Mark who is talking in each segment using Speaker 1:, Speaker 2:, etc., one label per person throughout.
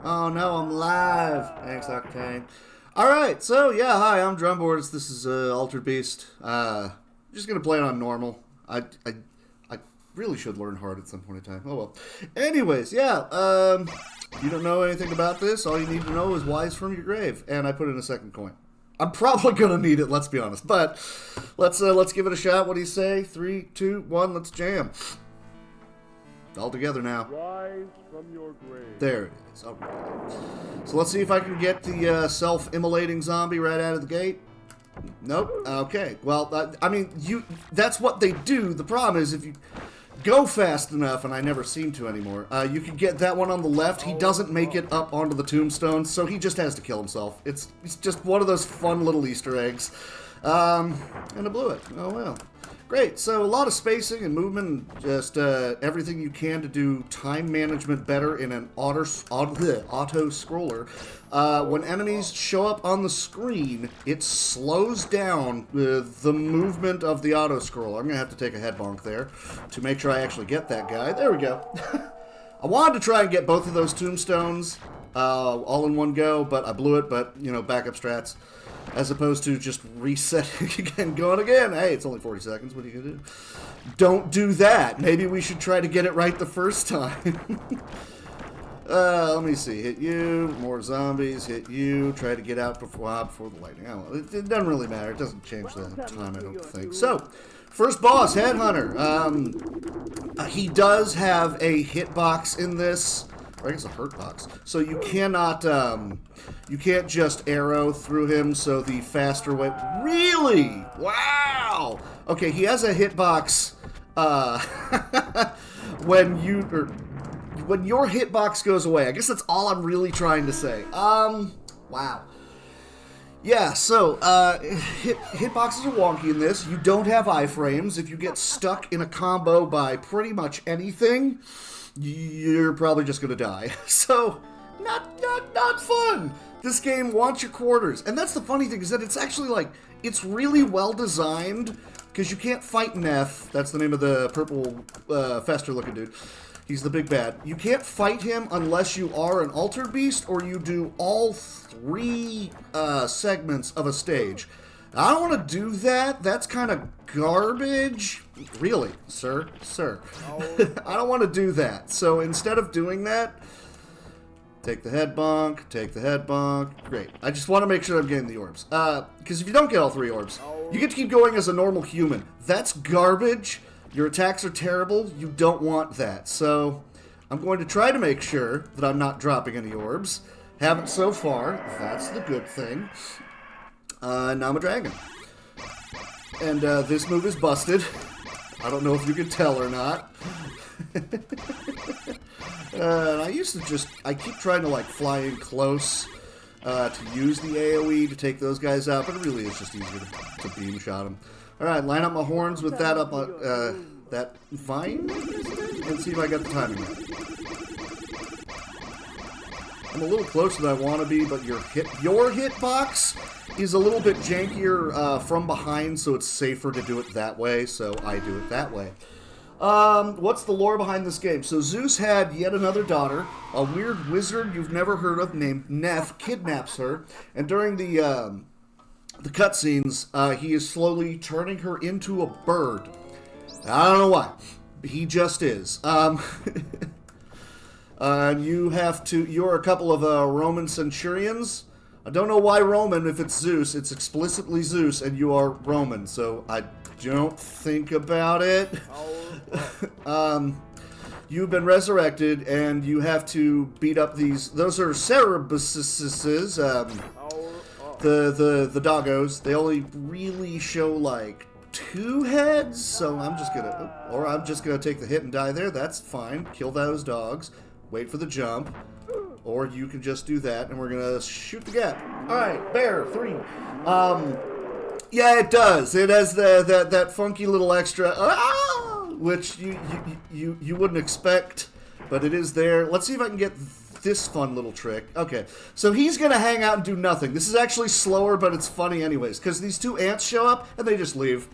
Speaker 1: Oh no, I'm live. Thanks, Octane. Alright, so yeah, hi, I'm Drumboardist. This is Altered Beast. Just gonna play it on normal. I really should learn hard at some point in time. Oh well. Anyways, yeah, you don't know anything about this, all you need to know is Wise from Your Grave. And I put in a second coin. I'm probably gonna need it, let's be honest. But let's give it a shot. What do you say? 3, 2, 1, let's jam. All together now.
Speaker 2: Rise from your grave.
Speaker 1: There it is. All right. So let's see if I can get the self-immolating zombie right out of the gate. Nope. Okay. Well, I mean, that's what they do. The problem is if you go fast enough, and I never seem to anymore, you can get that one on the left. He doesn't make it up onto the tombstone, so he just has to kill himself. It's just one of those fun little Easter eggs. And I blew it. Oh, well. Great, so a lot of spacing and movement, just everything you can to do time management better in an auto-scroller. When enemies show up on the screen, it slows down the movement of the auto-scroller. I'm going to have to take a head bonk there to make sure I actually get that guy. There we go. I wanted to try and get both of those tombstones all in one go, but I blew it, but, you know, backup strats. As opposed to just resetting again, going again. Hey, it's only 40 seconds. What are you going to do? Don't do that. Maybe we should try to get it right the first time. Let me see. Hit you. More zombies. Hit you. Try to get out before the lightning. Oh, well, it doesn't really matter. It doesn't change the time, I don't think. So, first boss, Headhunter. He does have a hitbox in this. Or I guess a hurt box. So you cannot... you can't just arrow through him, so the faster way... Really? Wow! Okay, he has a hitbox, when your hitbox goes away. I guess that's all I'm really trying to say. Wow. Yeah, so, hitboxes are wonky in this. You don't have iframes. If you get stuck in a combo by pretty much anything, you're probably just gonna die. So... Not fun. This game wants your quarters. And that's the funny thing, is that it's actually, like, it's really well designed, because you can't fight Neff. That's the name of the purple, fester-looking dude. He's the big bad. You can't fight him unless you are an Altered Beast, or you do all 3 segments of a stage. I don't want to do that. That's kind of garbage. Really, sir? Sir. I don't want to do that. So instead of doing that... Take the head bonk, take the head bonk. Great. I just want to make sure I'm getting the orbs. Because if you don't get all 3 orbs, you get to keep going as a normal human. That's garbage. Your attacks are terrible. You don't want that. So, I'm going to try to make sure that I'm not dropping any orbs. Haven't so far. That's the good thing. Now I'm a dragon. And this move is busted. I don't know if you can tell or not. And I keep trying to, like, fly in close to use the AoE to take those guys out, but it really is just easier to beam shot them. Alright, line up my horns with that up on, that vine? Let's see if I got the timing right. I'm a little closer than I want to be, but your hitbox is a little bit jankier from behind, so it's safer to do it that way, so I do it that way. What's the lore behind this game? So Zeus had yet another daughter. A weird wizard you've never heard of named Neff kidnaps her, and during the cutscenes, he is slowly turning her into a bird. I don't know why. He just is. You're a couple of Roman centurions. I don't know why Roman if it's Zeus. It's explicitly Zeus, and you are Roman, so I don't think about it. You've been resurrected, and you have to beat up these... Those are Cerebuses, the doggos. They only really show, like, 2 heads, so I'm just gonna take the hit and die there. That's fine. Kill those dogs. Wait for the jump. Or you can just do that, and we're gonna shoot the gap. Alright, bear, 3. Yeah, it does. It has that funky little extra, which you wouldn't expect, but it is there. Let's see if I can get this fun little trick. Okay, so he's gonna hang out and do nothing. This is actually slower, but it's funny anyways, because these 2 ants show up and they just leave.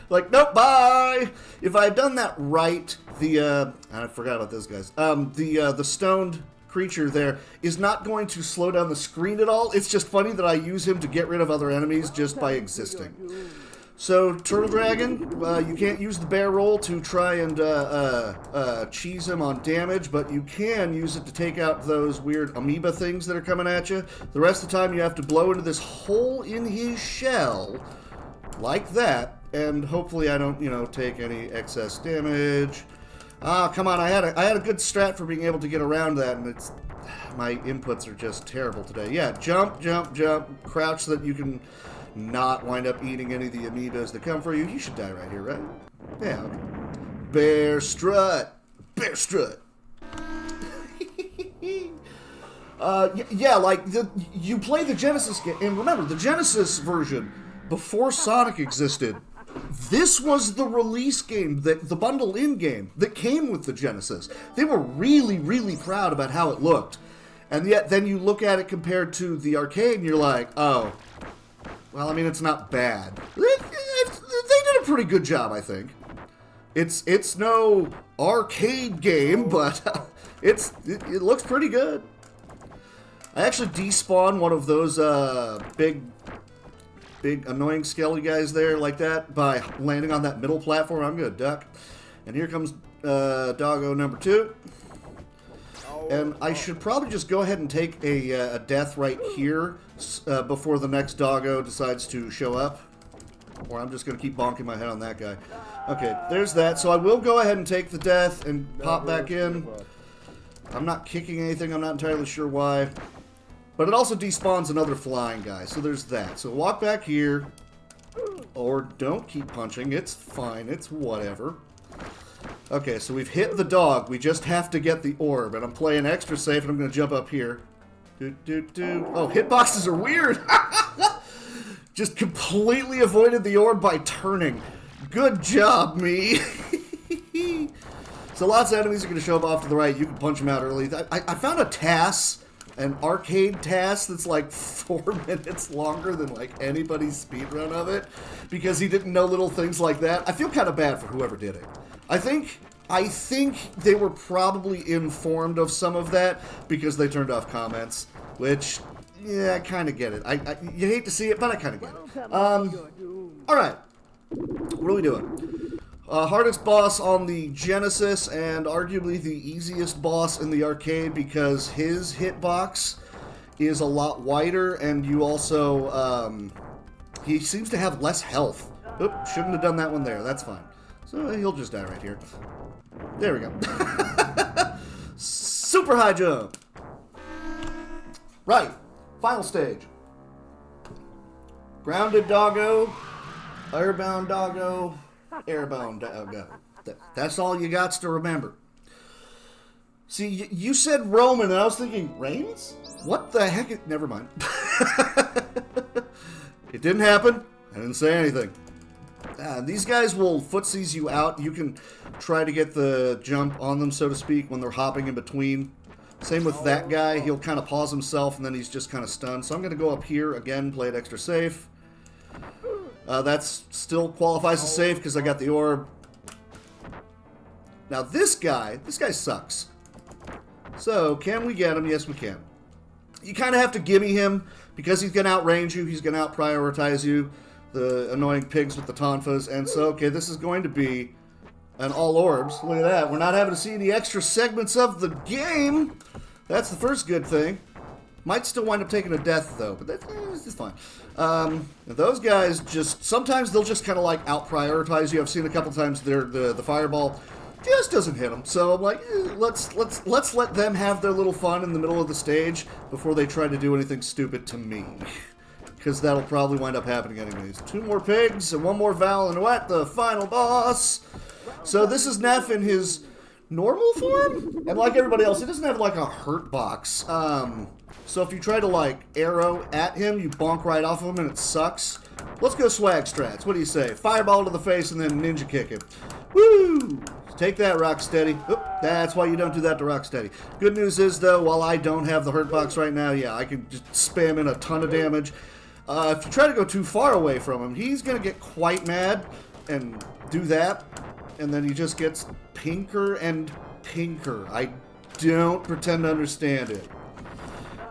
Speaker 1: Like, nope, bye. If I had done that right, I forgot about those guys. The stoned creature there is not going to slow down the screen at all. It's just funny that I use him to get rid of other enemies just by existing. So, Turtle Dragon, you can't use the bear roll to try and cheese him on damage, but you can use it to take out those weird amoeba things that are coming at you. The rest of the time, you have to blow into this hole in his shell, like that, and hopefully I don't, you know, take any excess damage. Ah, come on, I had a good strat for being able to get around that, and it's... my inputs are just terrible today. Yeah, jump, jump, jump, crouch so that you can... not wind up eating any of the amoebas that come for you. You should die right here, right? Yeah, okay. Bear strut. Bear strut. Yeah, like, you play the Genesis game, and remember, the Genesis version, before Sonic existed, this was the release game, the bundle-in game, that came with the Genesis. They were really, really proud about how it looked. And yet, then you look at it compared to the arcade, and you're like, oh... well, I mean, it's not bad. They did a pretty good job, I think. It's no arcade game, but it looks pretty good. I actually despawned one of those big annoying skelly guys there like that by landing on that middle platform. I'm gonna duck. And here comes doggo number 2. And I should probably just go ahead and take a death right here before the next doggo decides to show up. Or I'm just going to keep bonking my head on that guy. Okay, there's that. So I will go ahead and take the death and pop back in. I'm not kicking anything. I'm not entirely sure why. But it also despawns another flying guy. So there's that. So walk back here. Or don't keep punching. It's fine. It's whatever. Okay, so we've hit the dog. We just have to get the orb. And I'm playing extra safe, and I'm going to jump up here. Oh, hitboxes are weird. Just completely avoided the orb by turning. Good job, me. So lots of enemies are going to show up off to the right. You can punch them out early. I found a TAS, an arcade TAS that's like 4 minutes longer than like anybody's speedrun of it because he didn't know little things like that. I feel kind of bad for whoever did it. I think they were probably informed of some of that because they turned off comments, which, yeah, I kind of get it. You hate to see it, but I kind of get it. Alright. What are we doing? Hardest boss on the Genesis and arguably the easiest boss in the arcade because his hitbox is a lot wider and you also, he seems to have less health. Oop, shouldn't have done that one there. That's fine. So he'll just die right here. There we go. Super high jump. Right. Final stage. Grounded doggo. Airbound doggo. Airbound doggo. That's all you got to remember. See, you said Roman, and I was thinking, Reigns? What the heck? Never mind. It didn't happen. I didn't say anything. These guys will footsies you out. You can try to get the jump on them, so to speak, when they're hopping in between. Same with that guy. He'll kind of pause himself, and then he's just kind of stunned. So I'm going to go up here again, play it extra safe. That's still qualifies as safe because I got the orb. Now this guy sucks. So can we get him? Yes, we can. You kind of have to gimme him because he's going to outrange you. He's going to out-prioritize you. The annoying pigs with the tonfas. And so, okay, this is going to be an all orbs. Look at that. We're not having to see any extra segments of the game. That's the first good thing. Might still wind up taking a death, though. But that's fine. Those guys just... sometimes they'll just kind of, like, out-prioritize you. I've seen a couple times the fireball just doesn't hit them. So I'm like, let's let them have their little fun in the middle of the stage before they try to do anything stupid to me. Because that'll probably wind up happening anyways. 2 more pigs and 1 more Val and what? The final boss. So this is Neff in his normal form? And like everybody else, he doesn't have like a hurt box. So if you try to like arrow at him, you bonk right off of him and it sucks. Let's go swag strats. What do you say? Fireball to the face and then ninja kick him. Woo! Take that, Rocksteady. Oop, that's why you don't do that to Rocksteady. Good news is, though, while I don't have the hurt box right now, yeah, I can just spam in a ton of damage. If you try to go too far away from him, he's going to get quite mad and do that. And then he just gets pinker and pinker. I don't pretend to understand it.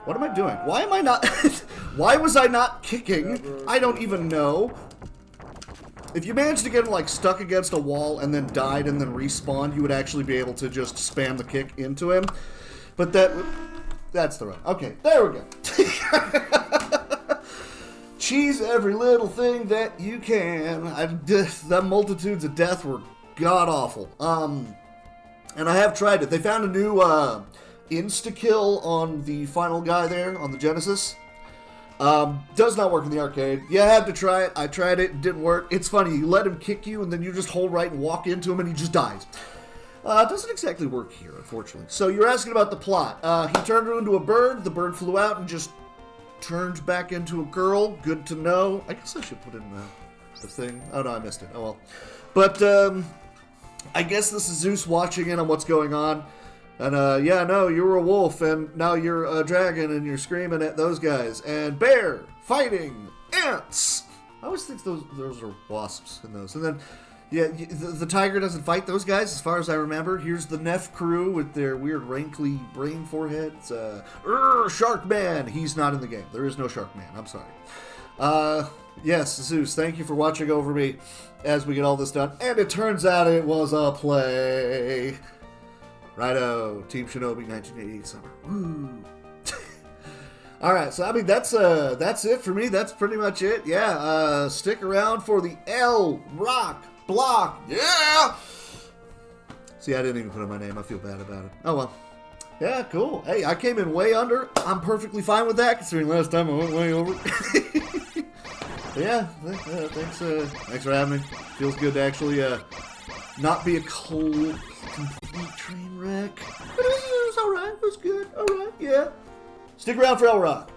Speaker 1: What am I doing? Why am I not... Why was I not kicking? I don't even know. If you managed to get him, like, stuck against a wall and then died and then respawned, you would actually be able to just spam the kick into him. But that's the run. Okay, there we go. Cheese every little thing that you can. The multitudes of death were god-awful. And I have tried it. They found a new insta-kill on the final guy there on the Genesis. Does not work in the arcade. You had to try it. I tried it. It didn't work. It's funny. You let him kick you, and then you just hold right and walk into him, and he just dies. It doesn't exactly work here, unfortunately. So you're asking about the plot. He turned her into a bird. The bird flew out and just turned back into a girl. Good to know. I guess I should put in the thing. Oh, no, I missed it. Oh, well. But, I guess this is Zeus watching in on what's going on. And, yeah, no, you were a wolf, and now you're a dragon, and you're screaming at those guys. And bear, fighting, ants. I always think those are wasps in those. And then, yeah, the tiger doesn't fight those guys, as far as I remember. Here's the Neff crew with their weird wrinkly brain foreheads. Shark Man. He's not in the game. There is no Shark Man. I'm sorry. Yes, Zeus, thank you for watching over me as we get all this done. And it turns out it was a play. Righto, Team Shinobi 1988 summer. Woo! Alright, so I mean that's it for me. That's pretty much it. Yeah, stick around for the L Rock block. Yeah! See, I didn't even put in my name. I feel bad about it. Oh well. Yeah, cool. Hey, I came in way under. I'm perfectly fine with that, considering last time I went way over. Yeah, thanks for having me. Feels good to actually not be a complete train wreck. But it was alright. It was good. Alright, yeah. Stick around for El Rock.